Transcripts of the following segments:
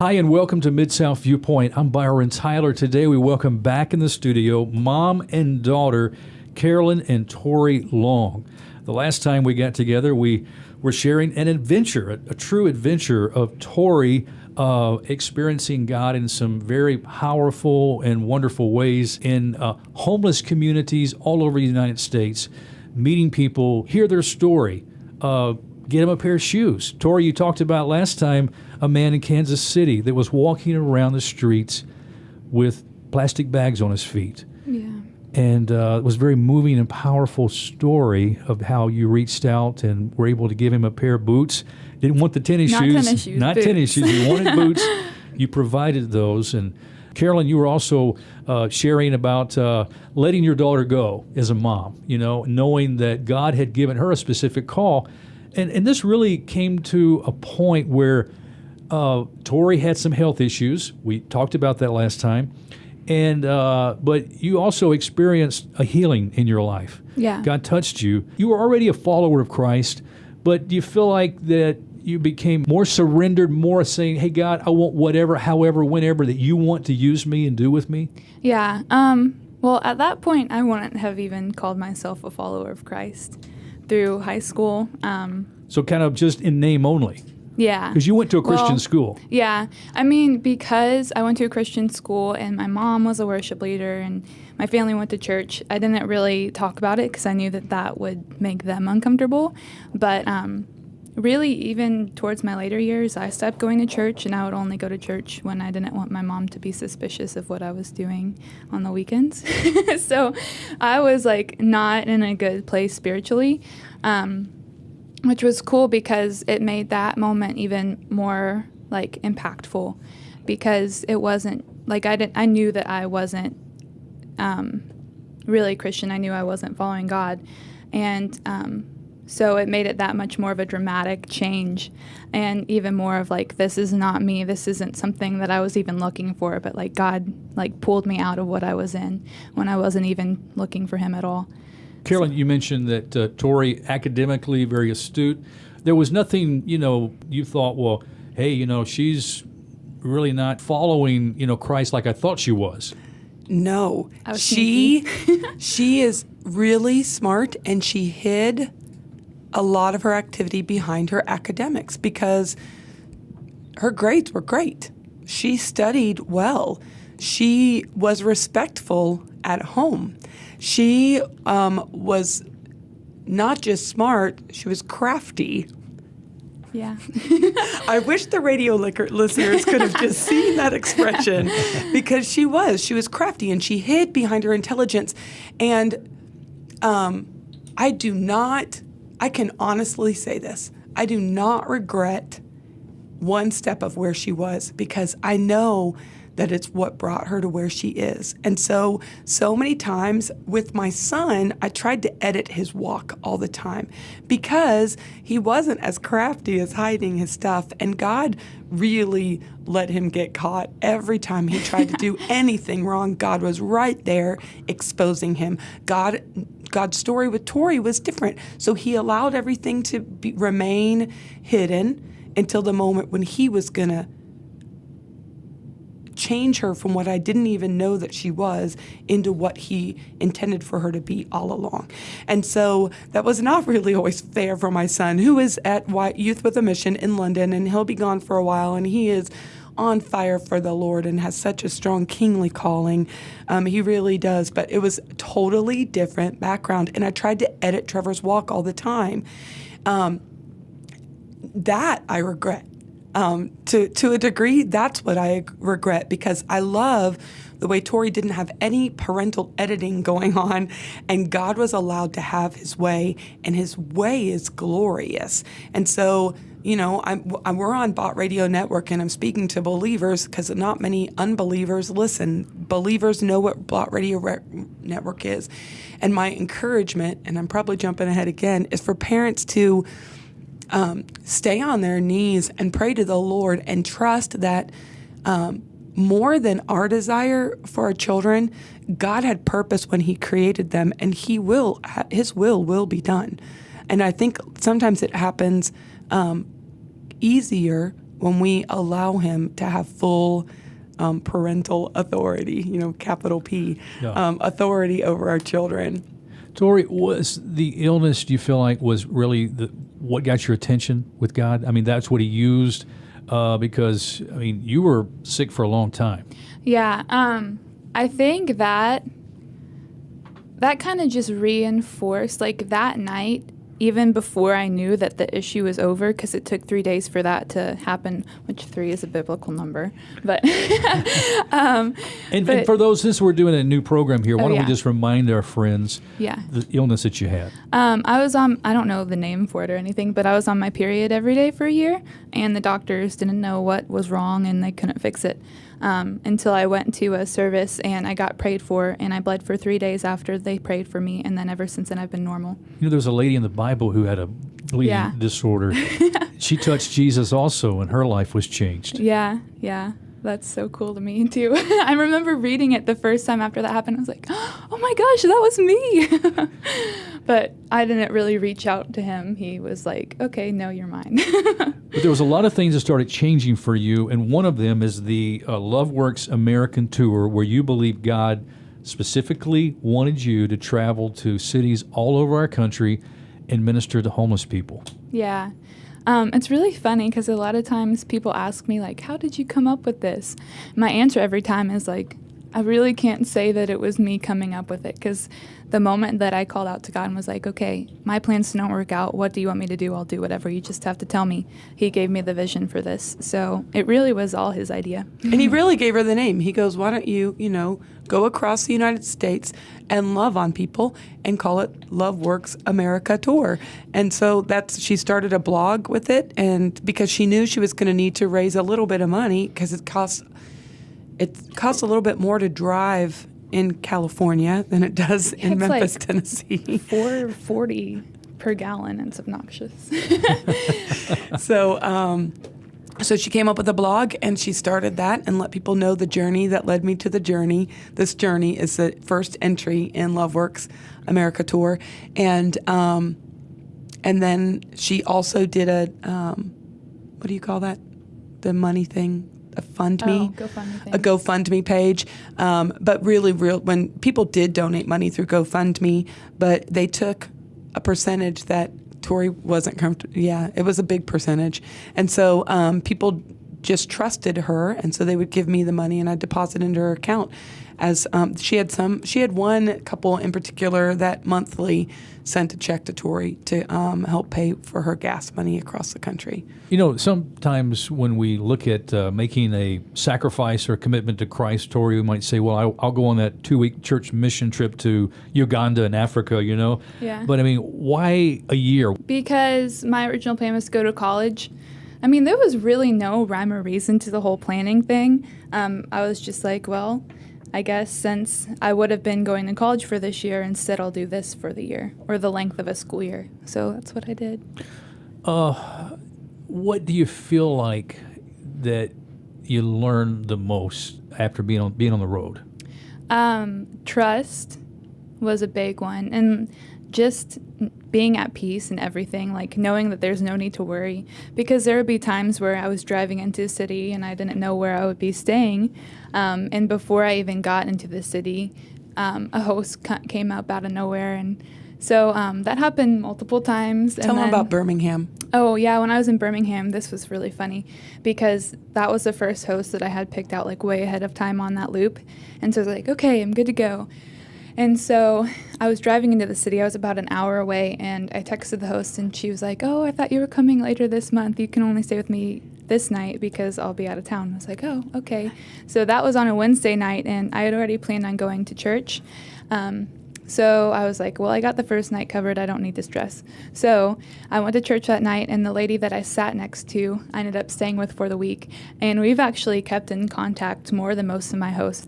Hi, and welcome to Mid-South Viewpoint. I'm Byron Tyler. Today we welcome back in the studio mom and daughter, Carolyn and Tori Long. The last time we got together, we were sharing an adventure, a true adventure of Tori experiencing God in some very powerful and wonderful ways in homeless communities all over the United States, meeting people, hear their story, get them a pair of shoes. Tori, you talked about last time a man in Kansas City that was walking around the streets with plastic bags on his feet. Yeah. And it was a very moving and powerful story of how you reached out and were able to give him a pair of boots. Didn't want the tennis shoes. Not boots. Tennis shoes. You wanted boots. You provided those. And Carolyn, you were also sharing about letting your daughter go as a mom, knowing that God had given her a specific call. And this really came to a point where Tori had some health issues. We talked about that last time. And but you also experienced a healing in your life. Yeah. God touched you. You were already a follower of Christ, but do you feel like that you became more surrendered, more saying, hey, God, I want whatever, however, whenever that you want to use me and do with me? Yeah. Well, at that point, I wouldn't have even called myself a follower of Christ through high school. So kind of just in name only. Yeah. Because you went to a Christian school. Yeah. I mean, because I went to a Christian school and my mom was a worship leader and my family went to church, I didn't really talk about it because I knew that would make them uncomfortable. But really, even towards my later years, I stopped going to church, and I would only go to church when I didn't want my mom to be suspicious of what I was doing on the weekends. So I was not in a good place spiritually. Which was cool because it made that moment even more impactful, because it wasn't I knew that I wasn't really Christian. I knew I wasn't following God, and so it made it that much more of a dramatic change, and even more of this is not me. This isn't something that I was even looking for, but God pulled me out of what I was in when I wasn't even looking for Him at all. Carolyn, you mentioned that Tori, academically very astute. There was nothing, you thought, well, hey, she's really not following, Christ like I thought she was. No, she is really smart, and she hid a lot of her activity behind her academics because her grades were great. She studied well. She was respectful at home. She was not just smart, she was crafty. Yeah. I wish the radio listeners could have just seen that expression, because she was crafty, and she hid behind her intelligence. And I can honestly say this, I do not regret one step of where she was, because I know that it's what brought her to where she is. And so many times with my son, I tried to edit his walk all the time because he wasn't as crafty as hiding his stuff. And God really let him get caught. Every time he tried to do anything wrong, God was right there exposing him. God's story with Tori was different. So He allowed everything to remain hidden until the moment when He was going to change her from what I didn't even know that she was into what He intended for her to be all along. And so that was not really always fair for my son, who is at Youth with a Mission in London, and he'll be gone for a while, and he is on fire for the Lord and has such a strong kingly calling. He really does. But it was a totally different background, and I tried to edit Trevor's walk all the time. That I regret. To a degree, that's what I regret, because I love the way Tori didn't have any parental editing going on, and God was allowed to have His way, and His way is glorious. And so, we're on Bott Radio Network, and I'm speaking to believers because not many unbelievers listen. Believers know what Bott Radio Network is. And my encouragement, and I'm probably jumping ahead again, is for parents to stay on their knees and pray to the Lord and trust that more than our desire for our children, God had purpose when He created them, and His will be done. And I think sometimes it happens easier when we allow him to have full parental authority, capital P, authority over our children. Tori, was the illness, do you feel like, was really what got your attention with God? I mean, that's what he used because, I mean, you were sick for a long time. Yeah, I think that kind of just reinforced, like, that night, even before I knew that the issue was over, because it took 3 days for that to happen, which 3 is a biblical number. But and for those, since we're doing a new program here, why don't we yeah. just remind our friends the illness that you had? I was on, I don't know the name for it or anything, but I was on my period every day for a year, and the doctors didn't know what was wrong, and they couldn't fix it. Until I went to a service and I got prayed for, and I bled for 3 days after they prayed for me, and then ever since then I've been normal. There's a lady in the Bible who had a bleeding disorder. She touched Jesus also, and her life was changed. Yeah. That's so cool to me, too. I remember reading it the first time after that happened. I was like, oh my gosh, that was me. But I didn't really reach out to him. He was like, okay, no, you're mine. But there was a lot of things that started changing for you, and one of them is the LoveWorks American Tour, where you believe God specifically wanted you to travel to cities all over our country and minister to homeless people. Yeah. It's really funny because a lot of times people ask me, like, how did you come up with this? My answer every time is, like, I really can't say that it was me coming up with it, because the moment that I called out to God and was like, okay, my plans don't work out. What do you want me to do? I'll do whatever. You just have to tell me. He gave me the vision for this. So it really was all his idea. And he really gave her the name. He goes, why don't you, go across the United States and love on people and call it LoveWorks America Tour. And so she started a blog with it, and because she knew she was going to need to raise a little bit of money, because it costs a little bit more to drive in California than it does in Memphis, like Tennessee. $4.40 per gallon. It's obnoxious. So she came up with a blog, and she started that and let people know the journey that led me to the journey. This journey is the first entry in LoveWorks America Tour. And then she also did what do you call that? The money thing? A GoFundMe page. But really, when people did donate money through GoFundMe, but they took a percentage that Tori wasn't comfortable. Yeah, it was a big percentage. And so people just trusted her, and so they would give me the money, and I'd deposit into her account. As she had one couple in particular that monthly sent a check to Tori to help pay for her gas money across the country. Sometimes when we look at making a sacrifice or a commitment to Christ, Tori, we might say, well, I'll go on that 2-week church mission trip to Uganda and Africa, Yeah. But, I mean, why a year? Because my original plan was to go to college. I mean, there was really no rhyme or reason to the whole planning thing. I was just like, well, I guess since I would have been going to college for this year, instead I'll do this for the year, or the length of a school year. So that's what I did. What do you feel like that you learned the most after being on the road? Trust was a big one, and just being at peace and everything, like knowing that there's no need to worry, because there would be times where I was driving into a city and I didn't know where I would be staying, and before I even got into the city, a host came up out of nowhere, and so that happened multiple times. Tell them about Birmingham. Oh yeah, when I was in Birmingham, this was really funny because that was the first host that I had picked out like way ahead of time on that loop, and so I was like, okay, I'm good to go. And so I was driving into the city. I was about an hour away, and I texted the host, and she was like, oh, I thought you were coming later this month. You can only stay with me this night because I'll be out of town. I was like, oh, okay. So that was on a Wednesday night, and I had already planned on going to church. So I was like, well, I got the first night covered. I don't need to stress. So I went to church that night, and the lady that I sat next to, I ended up staying with for the week. And we've actually kept in contact more than most of my hosts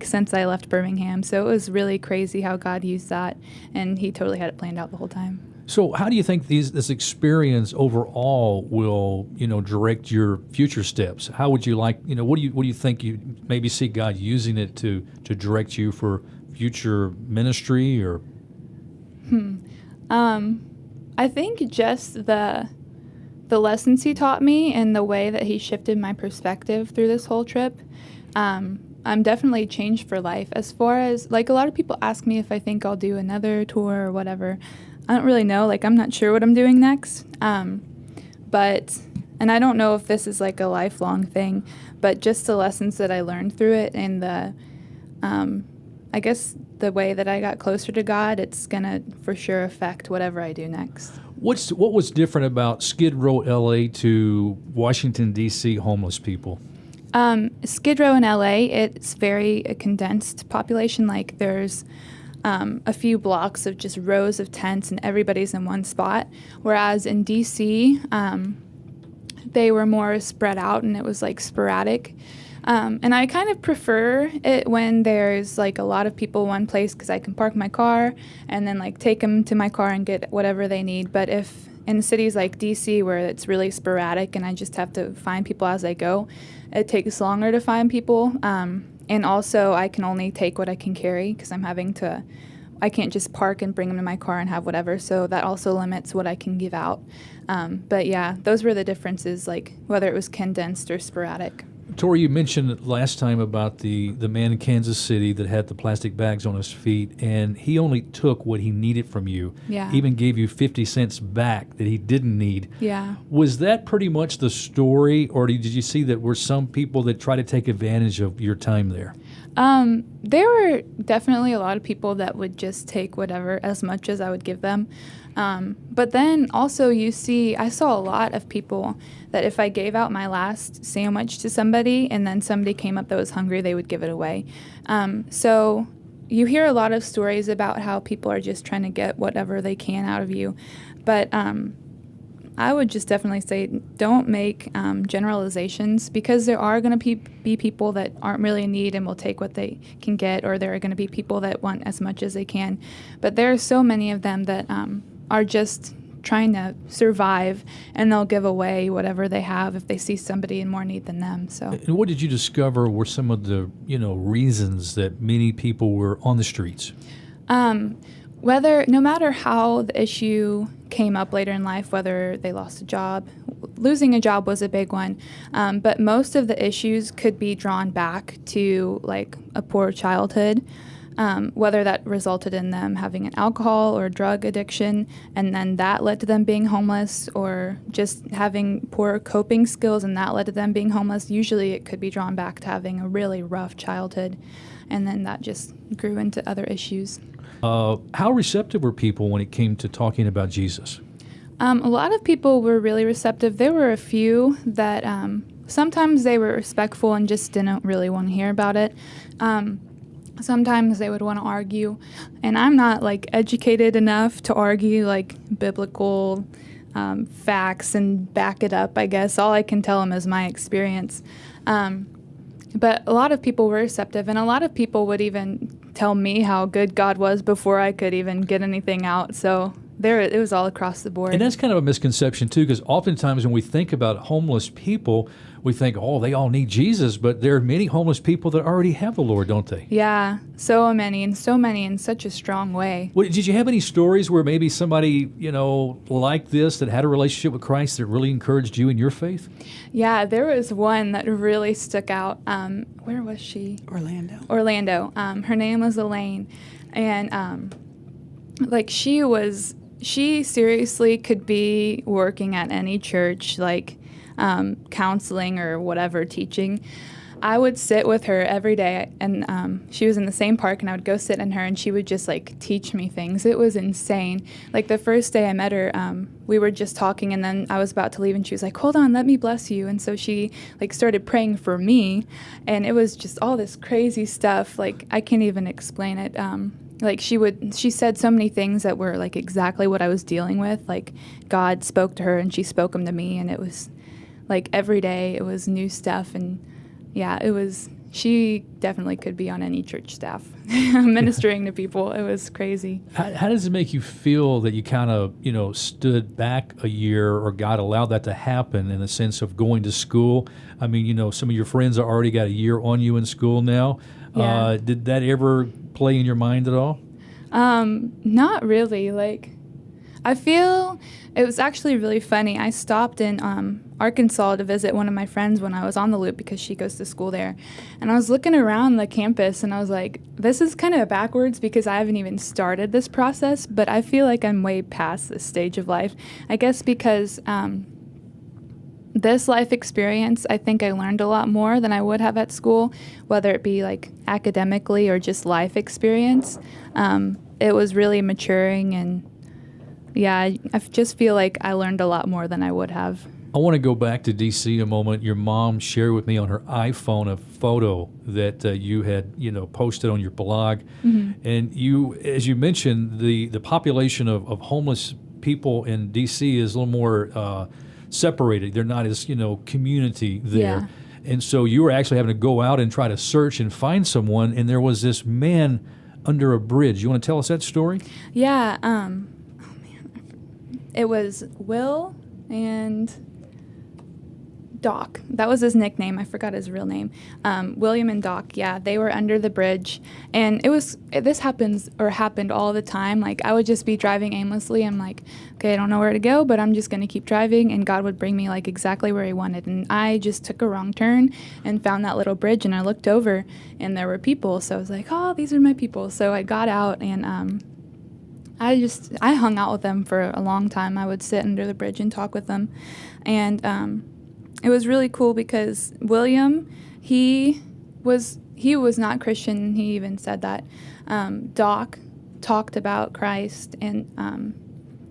since I left Birmingham. So it was really crazy how God used that, and he totally had it planned out the whole time. So how do you think this experience overall will, direct your future steps? How would you like, what do you think you maybe see God using it to direct you for future ministry or? I think just the the lessons he taught me and the way that he shifted my perspective through this whole trip, I'm definitely changed for life. As far as, like, a lot of people ask me if I think I'll do another tour or whatever. I don't really know. Like, I'm not sure what I'm doing next. And I don't know if this is like a lifelong thing, but just the lessons that I learned through it and I guess the way that I got closer to God, it's going to for sure affect whatever I do next. What was different about Skid Row, LA to Washington, D.C. homeless people? Skid Row in LA, it's very a condensed population. Like there's a few blocks of just rows of tents and everybody's in one spot. Whereas in DC, they were more spread out and it was like sporadic. And I kind of prefer it when there's like a lot of people in one place because I can park my car and then like take them to my car and get whatever they need. But if in cities like DC where it's really sporadic and I just have to find people as I go, it takes longer to find people. And also I can only take what I can carry because I can't just park and bring them to my car and have whatever. So that also limits what I can give out. But yeah, those were the differences, like whether it was condensed or sporadic. Tori, you mentioned last time about the man in Kansas City that had the plastic bags on his feet, and he only took what he needed from you. Yeah. Even gave you 50 cents back that he didn't need. Yeah. Was that pretty much the story, or did you see that were some people that try to take advantage of your time there? There were definitely a lot of people that would just take whatever, as much as I would give them. But then also I saw a lot of people that if I gave out my last sandwich to somebody and then somebody came up that was hungry, they would give it away. So you hear a lot of stories about how people are just trying to get whatever they can out of you. But I would just definitely say don't make generalizations because there are going to be people that aren't really in need and will take what they can get, or there are going to be people that want as much as they can. But there are so many of them that are just trying to survive, and they'll give away whatever they have if they see somebody in more need than them. So. And what did you discover were some of the reasons that many people were on the streets? No matter how the issue came up later in life, whether they lost a job, losing a job was a big one, but most of the issues could be drawn back to like a poor childhood, whether that resulted in them having an alcohol or drug addiction, and then that led to them being homeless, or just having poor coping skills and that led to them being homeless. Usually it could be drawn back to having a really rough childhood, and then that just grew into other issues. How receptive were people when it came to talking about Jesus? A lot of people were really receptive. There were a few that sometimes they were respectful and just didn't really want to hear about it. Sometimes they would want to argue, and I'm not like educated enough to argue like biblical facts and back it up, I guess. All I can tell them is my experience. But a lot of people were receptive, and a lot of people would even tell me how good God was before I could even get anything out. So it was all across the board. And that's kind of a misconception, too, because oftentimes when we think about homeless people, we think, oh, they all need Jesus, but there are many homeless people that already have the Lord, don't they? Yeah, so many in such a strong way. Well, did you have any stories where maybe somebody, like this that had a relationship with Christ that really encouraged you in your faith? Yeah, there was one that really stuck out. Where was she? Orlando. Her name was Elaine, and she seriously could be working at any church, like counseling or whatever, teaching. I would sit with her every day, and she was in the same park, and I would go sit in her, and she would just like teach me things. It was insane. Like the first day I met her, we were just talking, and then I was about to leave, and she was like, "Hold on, let me bless you." And so she like started praying for me, and it was just all this crazy stuff. Like I can't even explain it. Like she said so many things that were like exactly what I was dealing with. Like God spoke to her, and she spoke them to me, and it was like every day it was new stuff. And yeah, she definitely could be on any church staff ministering to people. It was crazy. How does it make you feel that you kind of, stood back a year, or God allowed that to happen, in the sense of going to school? I mean, some of your friends are already got a year on you in school now. Yeah. Did that ever play in your mind at all? Not really. Like, I feel it was actually really funny. I stopped in Arkansas to visit one of my friends when I was on the Loop because she goes to school there. And I was looking around the campus and I was like, this is kind of backwards because I haven't even started this process, but I feel like I'm way past this stage of life. I guess because this life experience, I think I learned a lot more than I would have at school, whether it be like academically or just life experience. It was really maturing, and yeah, I just feel like I learned a lot more than I would have. I want to go back to D.C. a moment. Your mom shared with me on her iPhone a photo that you had, posted on your blog. Mm-hmm. And you, as you mentioned, the population of homeless people in D.C. is a little more separated. They're not as, community there. Yeah. And so you were actually having to go out and try to search and find someone, and there was this man under a bridge. You want to tell us that story? Yeah. It was Will and Doc. That was his nickname. I forgot his real name. William and Doc. Yeah, they were under the bridge, and this happened all the time. Like, I would just be driving aimlessly. I'm like, okay, I don't know where to go, but I'm just going to keep driving, and God would bring me like exactly where he wanted. And I just took a wrong turn and found that little bridge, and I looked over and there were people. So I was like, oh, these are my people. So I got out, and I hung out with them for a long time. I would sit under the bridge and talk with them. And it was really cool because William, he was not Christian. He even said that. Doc talked about Christ, and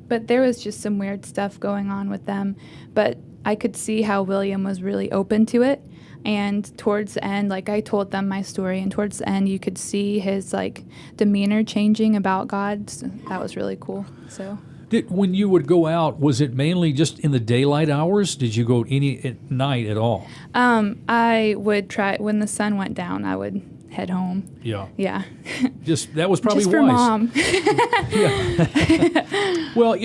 but there was just some weird stuff going on with them. But I could see how William was really open to it. And towards the end, like, I told them my story, and towards the end you could see his like demeanor changing about God. So that was really cool. So when you would go out, was it mainly just in the daylight hours? Did you go at night at all? I would try when the sun went down. I would head home. Yeah. That was probably just for wise. Mom. Yeah. Well,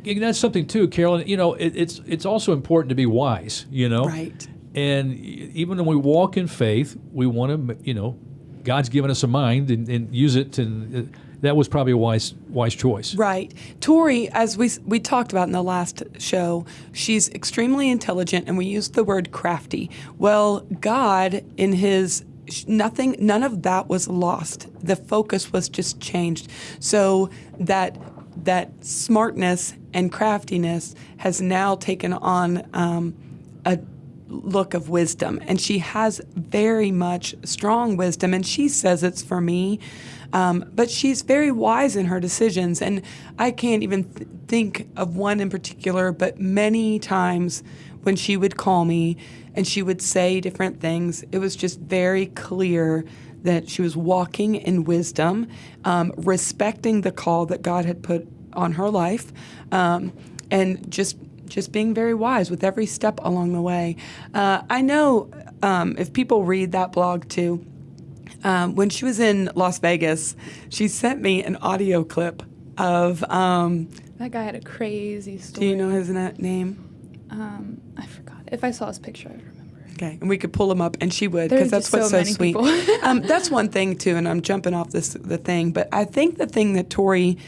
that's something too, Carolyn. It's also important to be wise. Right. And even when we walk in faith, we want to, God's given us a mind and use it. And that was probably a wise choice. Right. Tori, as we talked about in the last show, she's extremely intelligent, and we used the word crafty. Well, God, in his none of that was lost. The focus was just changed. So that smartness and craftiness has now taken on a look of wisdom, and she has very much strong wisdom, and she says it's for me, but she's very wise in her decisions, and I can't even think of one in particular, but many times when she would call me and she would say different things, it was just very clear that she was walking in wisdom, respecting the call that God had put on her life, and just being very wise with every step along the way. I know if people read that blog too, when she was in Las Vegas, she sent me an audio clip of... that guy had a crazy story. Do you know his name? I forgot. If I saw his picture, I would remember. Okay, and we could pull him up, and she would, because that's what's so sweet. That's one thing too, and I'm jumping off the thing, but I think the thing that Tori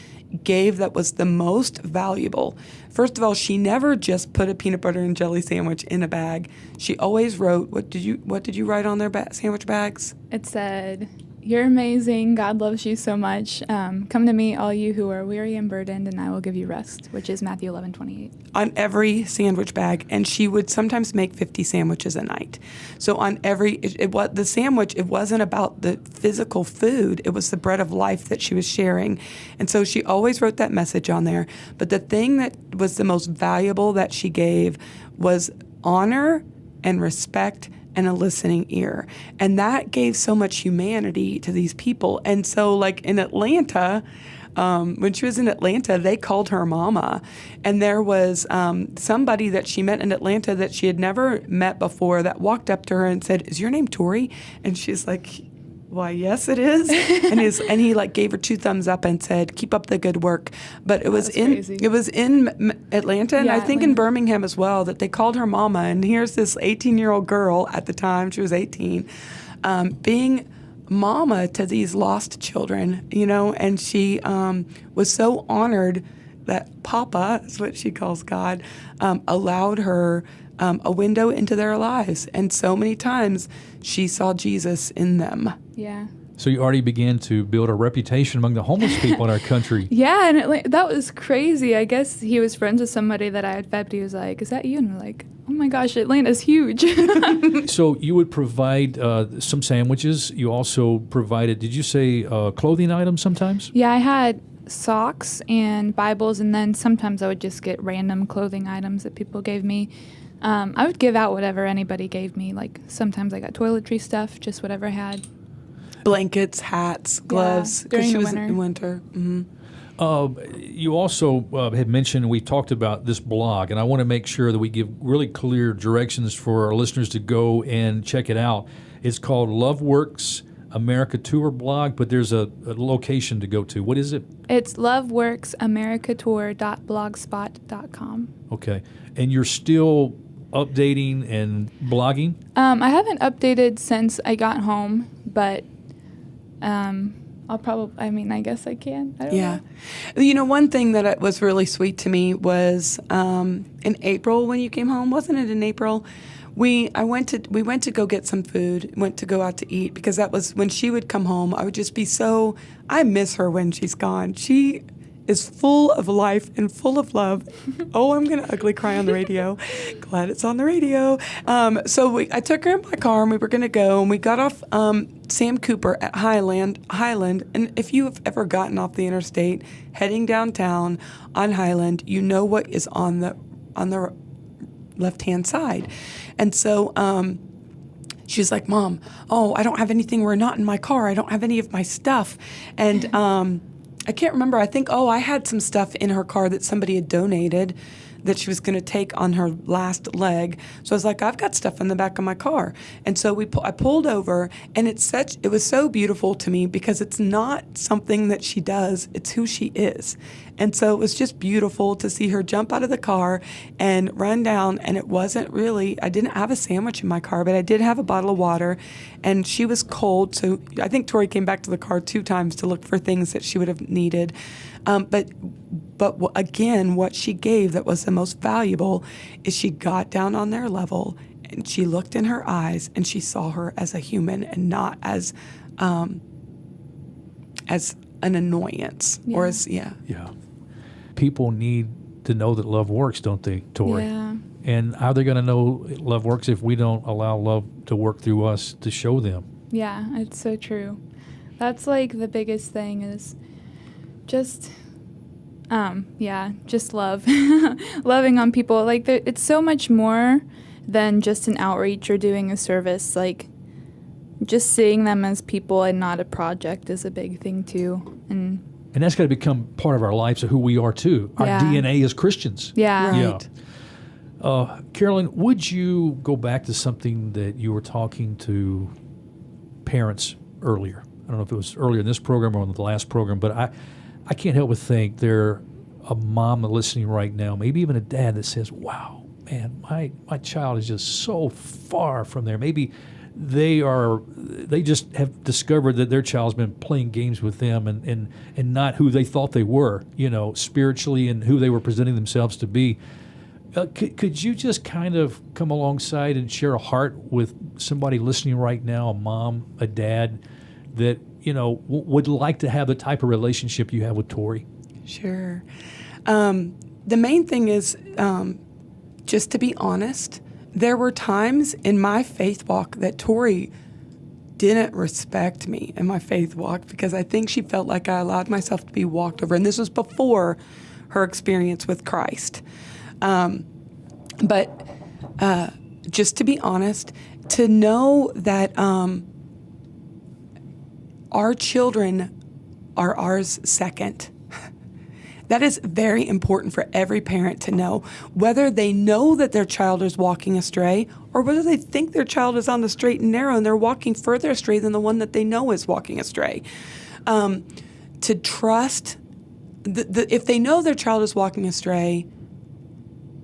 gave that was the most valuable, first of all, she never just put a peanut butter and jelly sandwich in a bag. She always wrote, what did you write on their sandwich bags? It said, "You're amazing. God loves you so much. Come to me, all you who are weary and burdened, and I will give you rest," which is Matthew 11:28. On every sandwich bag, and she would sometimes make 50 sandwiches a night. So on the sandwich, it wasn't about the physical food, it was the bread of life that she was sharing. And so she always wrote that message on there. But the thing that was the most valuable that she gave was honor and respect and a listening ear. And that gave so much humanity to these people. And so, like, in Atlanta, when she was in Atlanta, they called her Mama. And there was somebody that she met in Atlanta that she had never met before that walked up to her and said, "Is your name Tori?" And she's like, "Why, yes, it is." and he like gave her 2 thumbs up and said, "Keep up the good work." But it was in Atlanta, and I think in Birmingham as well, that they called her Mama. And here's this 18-year-old girl at the time, she was 18, being Mama to these lost children, and she was so honored that Papa, is what she calls God, allowed her a window into their lives. And so many times she saw Jesus in them. Yeah. So you already began to build a reputation among the homeless people in our country. Yeah, and that was crazy. I guess he was friends with somebody that I had fed, but he was like, is that you? And we're like, oh my gosh, Atlanta's huge. So you would provide some sandwiches. You also provided, did you say clothing items sometimes? Yeah, I had socks and Bibles, and then sometimes I would just get random clothing items that people gave me. I would give out whatever anybody gave me. Like sometimes I got toiletry stuff, just whatever I had. Blankets, hats, gloves. during she the was winter. in winter. Mm-hmm. You also had mentioned, we talked about this blog, and I want to make sure that we give really clear directions for our listeners to go and check it out. It's called Love Works America Tour blog, but there's a location to go to. What is it? It's loveworksamericatour.blogspot.com. Okay. And you're still updating and blogging? I haven't updated since I got home, but I'll probably, I guess I can. I don't know. You know, one thing that was really sweet to me was in April when you came home. Wasn't it in April? We went to go get some food, went to go out to eat, because that was when she would come home. I would just be I miss her when she's gone. She is full of life and full of love. Oh, I'm going to ugly cry on the radio. Glad it's on the radio. So I took her in my car, and we were going to go, and we got off Sam Cooper at Highland. And if you have ever gotten off the interstate, heading downtown on Highland, you know what is on the left-hand side. And so she's like, Mom, I don't have anything. We're not in my car. I don't have any of my stuff. And I can't remember. I think, I had some stuff in her car that somebody had donated that she was going to take on her last leg. So I was like, I've got stuff in the back of my car. And so I pulled over, and it was so beautiful to me, because it's not something that she does, it's who she is. And so it was just beautiful to see her jump out of the car and run down, and it wasn't really, I didn't have a sandwich in my car, but I did have a bottle of water, and she was cold, so I think Tori came back to the car 2 times to look for things that she would have needed. But again, what she gave that was the most valuable is she got down on their level, and she looked in her eyes, and she saw her as a human and not as an annoyance. Yeah. Or as, Yeah. People need to know that love works, don't they, Tori? Yeah. And how are they going to know love works if we don't allow love to work through us to show them? Yeah, it's so true. That's like the biggest thing is just love. Loving on people. Like, it's so much more than just an outreach or doing a service. Like, just seeing them as people and not a project is a big thing, too. And that's got to become part of our lives, of who we are, too. Our DNA as Christians. Yeah. Right. Yeah. Carolyn, would you go back to something that you were talking to parents earlier? I don't know if it was earlier in this program or on the last program, but I can't help but think there a mom listening right now, maybe even a dad, that says, wow, man, my child is just so far from there. Maybe they just have discovered that their child's been playing games with them and not who they thought they were, spiritually, and who they were presenting themselves to be. Could you just kind of come alongside and share a heart with somebody listening right now, a mom, a dad, that would like to have the type of relationship you have with Tori? Sure. The main thing is just to be honest. There were times in my faith walk that Tori didn't respect me in my faith walk, because I think she felt like I allowed myself to be walked over. And this was before her experience with Christ. But just to be honest, to know that our children are ours second. That is very important for every parent to know, whether they know that their child is walking astray or whether they think their child is on the straight and narrow and they're walking further astray than the one that they know is walking astray. To trust, if they know their child is walking astray,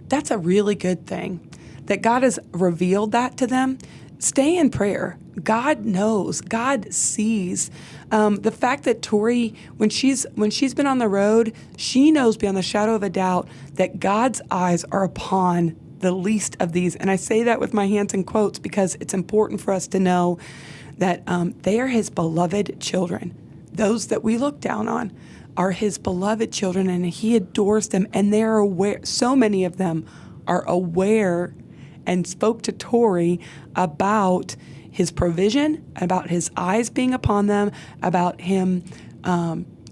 that's a really good thing. That God has revealed that to them. stay in prayer. God knows. God sees. The fact that Tori, when she's been on the road, she knows beyond the shadow of a doubt that God's eyes are upon the least of these. And I say that with my hands in quotes because it's important for us to know that they are his beloved children. Those that we look down on are his beloved children, and he adores them. And they're aware, so many of them are aware and spoke to Tori about his provision, about his eyes being upon them, about him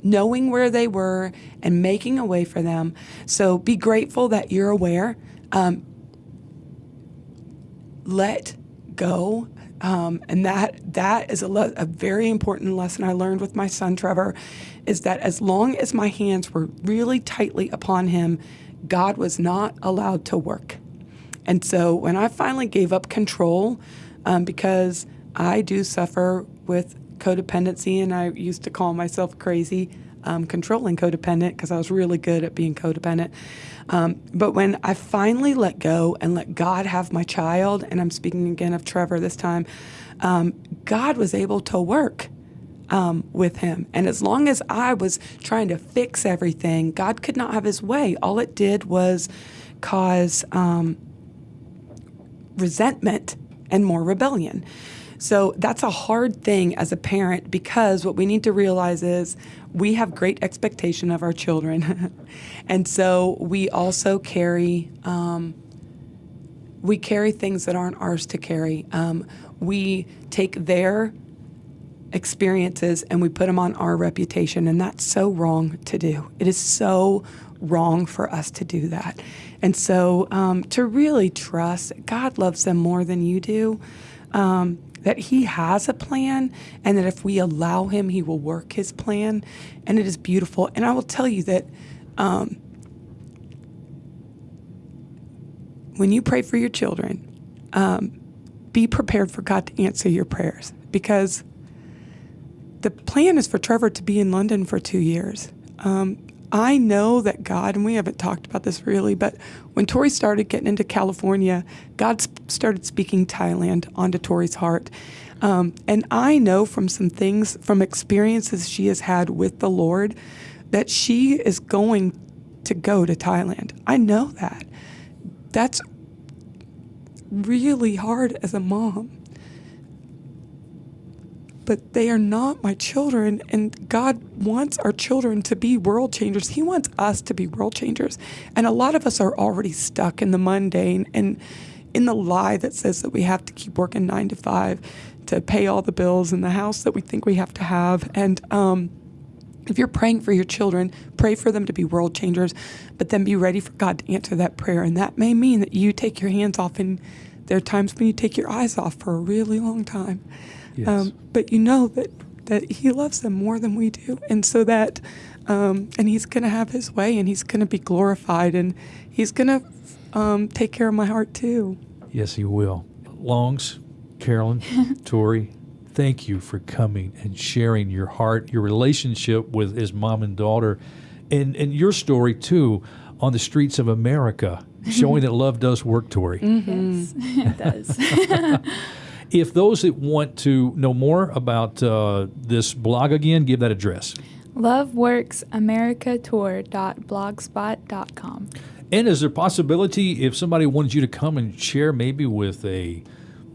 knowing where they were and making a way for them. So be grateful that you're aware. Let go. And that is a very important lesson I learned with my son, Trevor, is that as long as my hands were really tightly upon him, God was not allowed to work. And so when I finally gave up control, because I do suffer with codependency, and I used to call myself crazy, controlling codependent, because I was really good at being codependent. But when I finally let go and let God have my child, and I'm speaking again of Trevor this time, God was able to work with him. And as long as I was trying to fix everything, God could not have his way. All it did was cause resentment and more rebellion. So that's a hard thing as a parent, because what we need to realize is we have great expectation of our children. And so we also carry things that aren't ours to carry. We take their experiences and we put them on our reputation, and that's so wrong to do. It is so wrong for us to do that. And so to really trust God loves them more than you do, that he has a plan, and that if we allow him, he will work his plan, and it is beautiful. And I will tell you that when you pray for your children, be prepared for God to answer your prayers, because the plan is for Trevor to be in London for 2 years. I know that God, and we haven't talked about this really, but when Tori started getting into California, God started speaking Thailand onto Tori's heart. And I know from some things, from experiences she has had with the Lord, that she is going to go to Thailand. I know that. That's really hard as a mom. But they are not my children, and God wants our children to be world changers. He wants us to be world changers. And a lot of us are already stuck in the mundane and in the lie that says that we have to keep working 9 to 5 to pay all the bills in the house that we think we have to have. And if you're praying for your children, pray for them to be world changers, but then be ready for God to answer that prayer. And that may mean that you take your hands off, and there are times when you take your eyes off for a really long time. Yes. But you know that he loves them more than we do. And so that, and he's going to have his way, and he's going to be glorified, and he's going to take care of my heart too. Yes, he will. Longs, Carolyn, Tori, thank you for coming and sharing your heart, your relationship with his mom and daughter, and your story too on the streets of America, showing that love does work, Tori. Mm-hmm. Yes, it does. If those that want to know more about this blog again, give that address. loveworksamericatour.blogspot.com. And is there a possibility if somebody wanted you to come and share maybe with a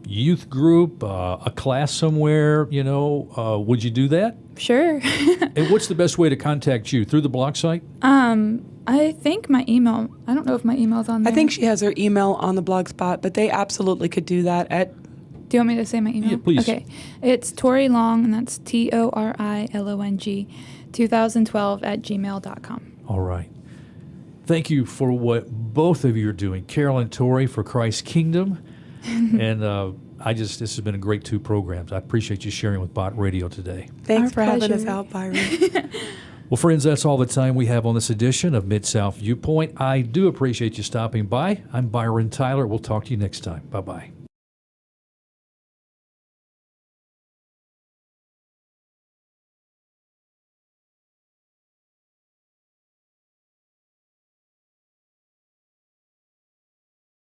youth group, a class somewhere, would you do that? Sure. And what's the best way to contact you? Through the blog site? I think my email, I don't know if my email's on there. I think she has her email on the blog spot, but they absolutely could do that at... Do you want me to say my email? Yeah, please. Okay. It's Tori Long, and that's TORILONG, 2012@gmail.com. All right. Thank you for what both of you are doing. Carolyn, Tori, for Christ's Kingdom. And this has been a great 2 programs. I appreciate you sharing with Bott Radio today. Thanks Our for having pleasure. us out, Byron. Well, friends, that's all the time we have on this edition of Mid-South Viewpoint. I do appreciate you stopping by. I'm Byron Tyler. We'll talk to you next time. Bye-bye.